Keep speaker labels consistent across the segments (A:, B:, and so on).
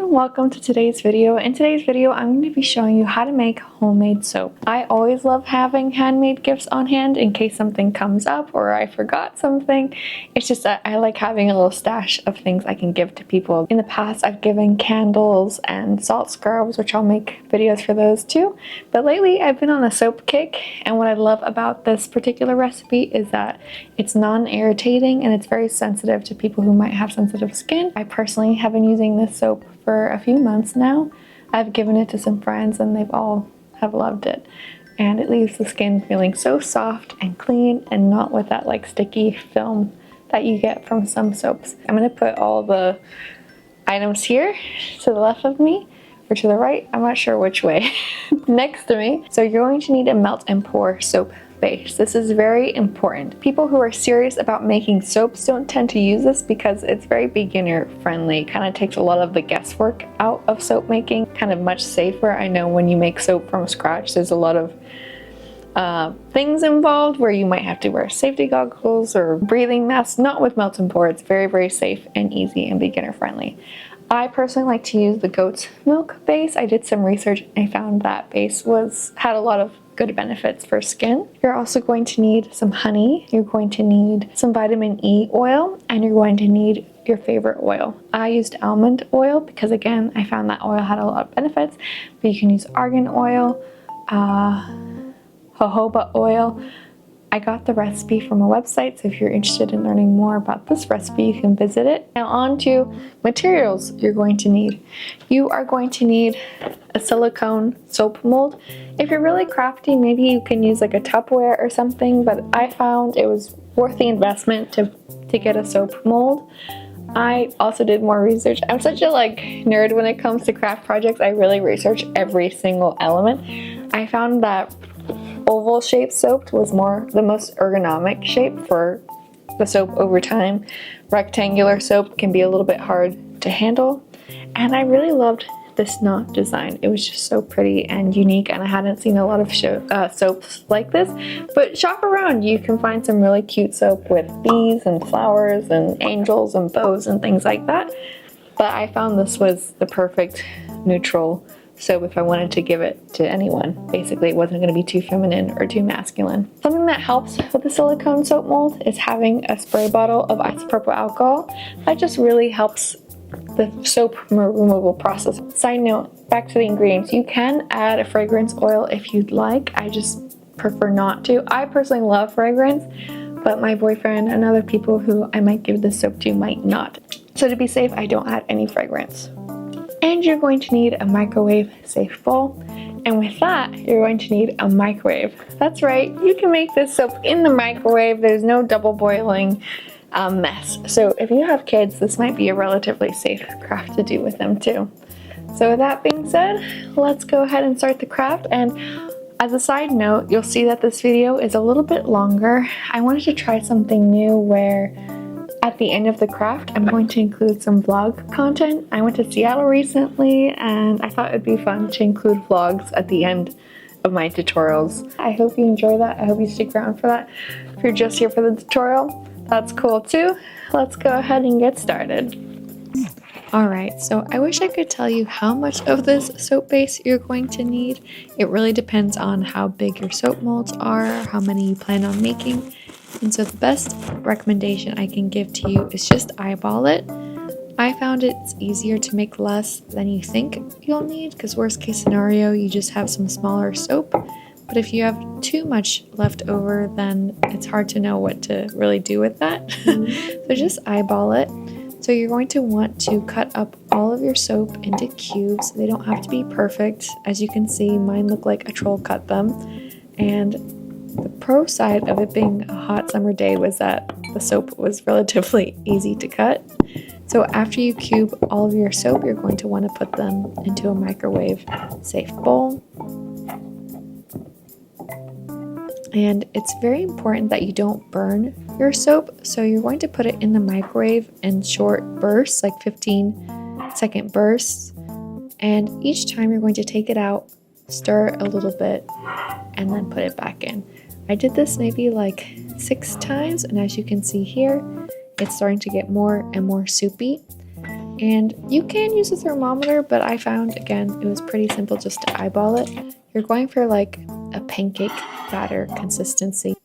A: and welcome to today's video. In today's video, I'm going to be showing you how to make homemade soap. I always love having handmade gifts on hand in case something comes up or I forgot something. It's just that I like having a little stash of things I can give to people. In the past, I've given candles and salt scrubs, which I'll make videos for those too. But lately, I've been on a soap kick, and what I love about this particular recipe is that it's non-irritating and it's very sensitive to people who might have sensitive skin. I personally have been using this soap for a few months now. I've given it to some friends and they've all have loved it. And it leaves the skin feeling so soft and clean and not with that like sticky film that you get from some soaps. I'm going to put all the items here to the left of me or to the right. I'm not sure which way. Next to me. So you're going to need a melt and pour soap base. This is very important. People who are serious about making soaps don't tend to use this because it's very beginner friendly. Kind of takes a lot of the guesswork out of soap making. Kind of much safer. I know when you make soap from scratch, there's a lot of things involved where you might have to wear safety goggles or breathing masks. Not with melt and pour. It's very, very safe and easy and beginner friendly. I personally like to use the goat's milk base. I did some research and I found that base had a lot of good benefits for skin. You're also going to need some honey. You're going to need some vitamin E oil, and you're going to need your favorite oil. I used almond oil because again, I found that oil had a lot of benefits, but you can use argan oil, jojoba oil. I got the recipe from a website, so if you're interested in learning more about this recipe, you can visit it. Now on to materials you're going to need. You are going to need a silicone soap mold. If you're really crafty, maybe you can use like a Tupperware or something, but I found it was worth the investment to get a soap mold. I also did more research. I'm such a nerd when it comes to craft projects. I really research every single element. I found that oval shaped soap was the most ergonomic shape for the soap over time. Rectangular soap can be a little bit hard to handle, and I really loved this knot design. It was just so pretty and unique, and I hadn't seen a lot of soaps like this. But shop around, you can find some really cute soap with bees and flowers and angels and bows and things like that. But I found this was the perfect neutral soap if I wanted to give it to anyone. Basically, it wasn't going to be too feminine or too masculine. Something that helps with the silicone soap mold is having a spray bottle of isopropyl alcohol. That just really helps the soap removal process. Side note, back to the ingredients. You can add a fragrance oil if you'd like. I just prefer not to. I personally love fragrance, but my boyfriend and other people who I might give this soap to might not. So to be safe, I don't add any fragrance. And you're going to need a microwave safe bowl. And with that, you're going to need a microwave. That's right, you can make this soap in the microwave. There's no double boiling mess. So if you have kids, this might be a relatively safe craft to do with them too. So with that being said, let's go ahead and start the craft. And as a side note, you'll see that this video is a little bit longer. I wanted to try something new where at the end of the craft, I'm going to include some vlog content. I went to Seattle recently and I thought it'd be fun to include vlogs at the end of my tutorials. I hope you enjoy that. I hope you stick around for that. If you're just here for the tutorial, that's cool too. Let's go ahead and get started. Alright, so I wish I could tell you how much of this soap base you're going to need. It really depends on how big your soap molds are, how many you plan on making. And so the best recommendation I can give to you is just eyeball it. I found it's easier to make less than you think you'll need, because worst case scenario, you just have some smaller soap. But if you have too much left over, then it's hard to know what to really do with that. So just eyeball it. So you're going to want to cut up all of your soap into cubes. They don't have to be perfect. As you can see, mine look like a troll cut them. And the pro side of it being a hot summer day was that the soap was relatively easy to cut. So after you cube all of your soap, you're going to want to put them into a microwave safe bowl. And it's very important that you don't burn your soap. So you're going to put it in the microwave in short bursts, like 15-second bursts. And each time you're going to take it out, stir a little bit, and then put it back in. I did this maybe like 6 times, and as you can see here, it's starting to get more and more soupy. And you can use a thermometer, but I found, again, it was pretty simple just to eyeball it. You're going for like a pancake batter consistency.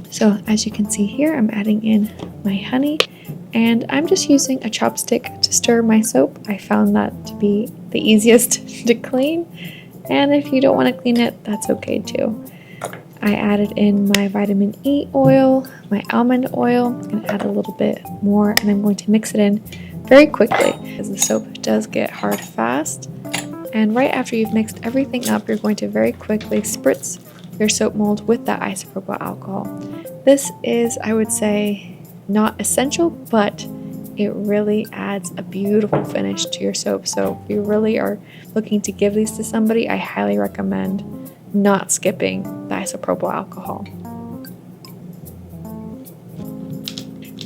A: So as you can see here, I'm adding in my honey, and I'm just using a chopstick to stir my soap. I found that to be the easiest to clean, and if you don't want to clean it, that's okay too. I added in my vitamin E oil, my almond oil. I'm going to add a little bit more, and I'm going to mix it in very quickly because the soap does get hard fast. And right after you've mixed everything up, you're going to very quickly spritz your soap mold with that isopropyl alcohol. This is, I would say, not essential, but it really adds a beautiful finish to your soap. So if you really are looking to give these to somebody, I highly recommend not skipping the isopropyl alcohol.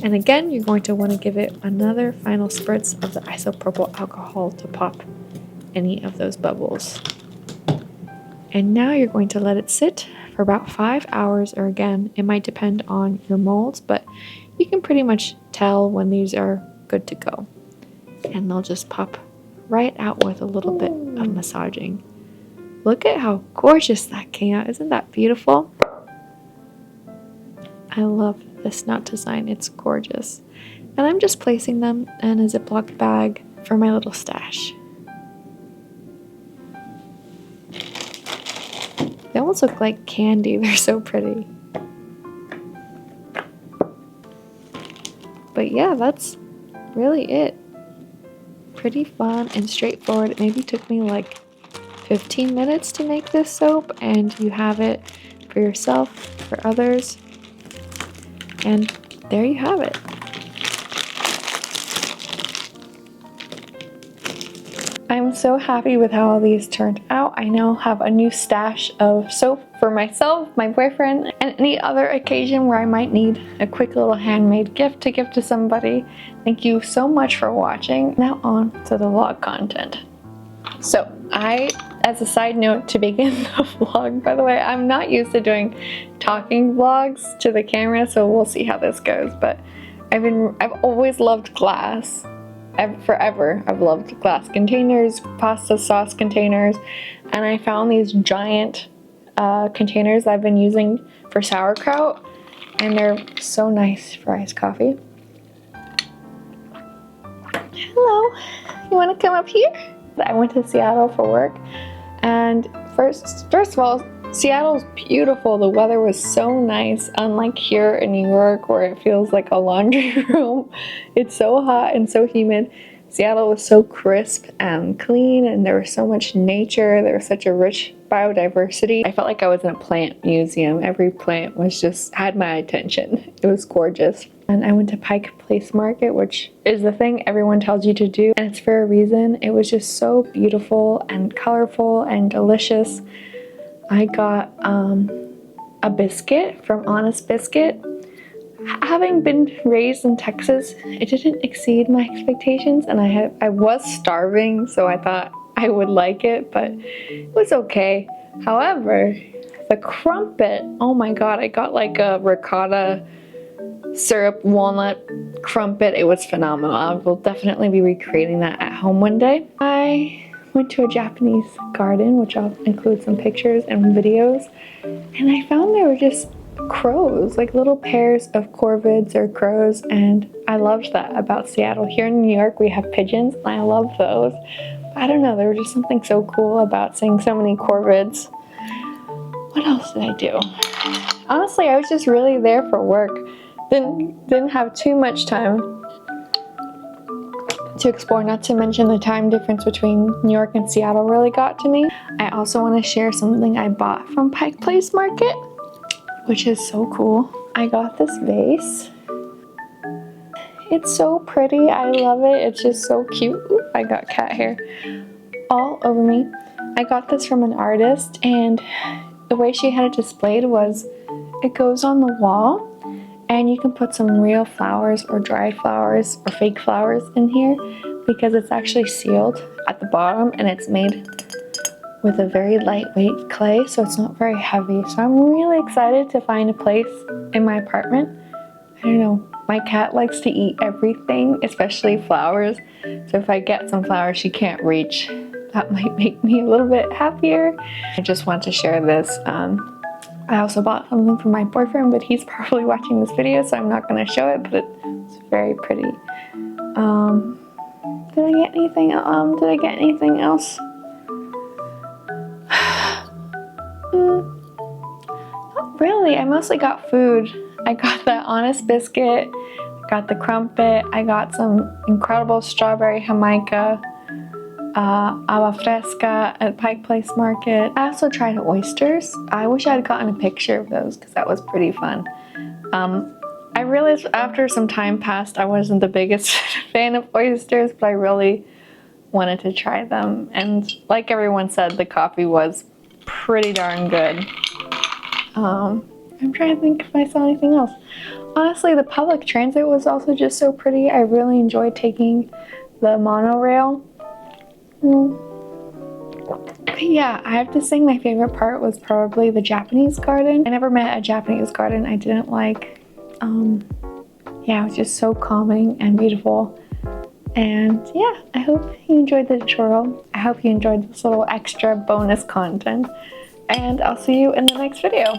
A: And again, you're going to want to give it another final spritz of the isopropyl alcohol to pop any of those bubbles. And now you're going to let it sit for about 5 hours, or again, it might depend on your molds, but you can pretty much tell when these are good to go. And they'll just pop right out with a little bit of massaging. Look at how gorgeous that came out. Isn't that beautiful? I love this knot design. It's gorgeous. And I'm just placing them in a Ziploc bag for my little stash. They almost look like candy. They're so pretty. But yeah, that's really it. Pretty fun and straightforward. It maybe took me like 15 minutes to make this soap, and you have it for yourself, for others, and there you have it. I'm so happy with how all these turned out. I now have a new stash of soap for myself, my boyfriend, and any other occasion where I might need a quick little handmade gift to give to somebody. Thank you so much for watching. Now on to the vlog content. So as a side note to begin the vlog, by the way, I'm not used to doing talking vlogs to the camera, so we'll see how this goes. But I've always loved glass. Forever, I've loved glass containers, pasta sauce containers, and I found these giant containers I've been using for sauerkraut, and they're so nice for iced coffee. Hello, you want to come up here? I went to Seattle for work, and first of all, Seattle's beautiful. The weather was so nice, unlike here in New York where it feels like a laundry room. It's so hot and so humid. Seattle was so crisp and clean, and there was so much nature. There was such a rich biodiversity. I felt like I was in a plant museum. Every plant was just had my attention. It was gorgeous. And I went to Pike Place Market, which is the thing everyone tells you to do, and it's for a reason. It was just so beautiful and colorful and delicious. I got a biscuit from Honest Biscuit. Having been raised in Texas, it didn't exceed my expectations, and I was starving, so I thought I would like it, but it was okay. However, the crumpet, oh my god, I got like a ricotta syrup walnut crumpet. It was phenomenal. I will definitely be recreating that at home one day. I went to a Japanese garden, which I'll include some pictures and videos, and I found there were just crows, like little pairs of corvids or crows, and I loved that about Seattle. Here in New York we have pigeons, and I love those. I don't know, there was just something so cool about seeing so many corvids. What else did I do? Honestly, I was just really there for work. Didn't have too much time to explore, not to mention the time difference between New York and Seattle really got to me. I also want to share something I bought from Pike Place Market, which is so cool. I got this vase. It's so pretty. I love it. It's just so cute. Ooh, I got cat hair all over me. I got this from an artist, and the way she had it displayed was it goes on the wall, and you can put some real flowers or dried flowers or fake flowers in here because it's actually sealed at the bottom, and it's made with a very lightweight clay, so it's not very heavy. So I'm really excited to find a place in my apartment. I don't know, my cat likes to eat everything, especially flowers. So if I get some flowers she can't reach, that might make me a little bit happier. I just want to share this. I also bought something for my boyfriend, but he's probably watching this video, so I'm not going to show it, but it's very pretty. Did I get anything? Did I get anything else? Not really. I mostly got food. I got the Honest Biscuit, I got the crumpet, I got some incredible strawberry jamaica, agua fresca at Pike Place Market. I also tried oysters. I wish I had gotten a picture of those because that was pretty fun. I realized after some time passed I wasn't the biggest fan of oysters, but I really wanted to try them. And like everyone said, the coffee was pretty darn good. I'm trying to think if I saw anything else. Honestly, the public transit was also just so pretty. I really enjoyed taking the monorail. But yeah, I have to say my favorite part was probably the Japanese garden. I never met a Japanese garden I didn't like. Yeah, it was just so calming and beautiful. And yeah, I hope you enjoyed the tutorial. I hope you enjoyed this little extra bonus content. And I'll see you in the next video.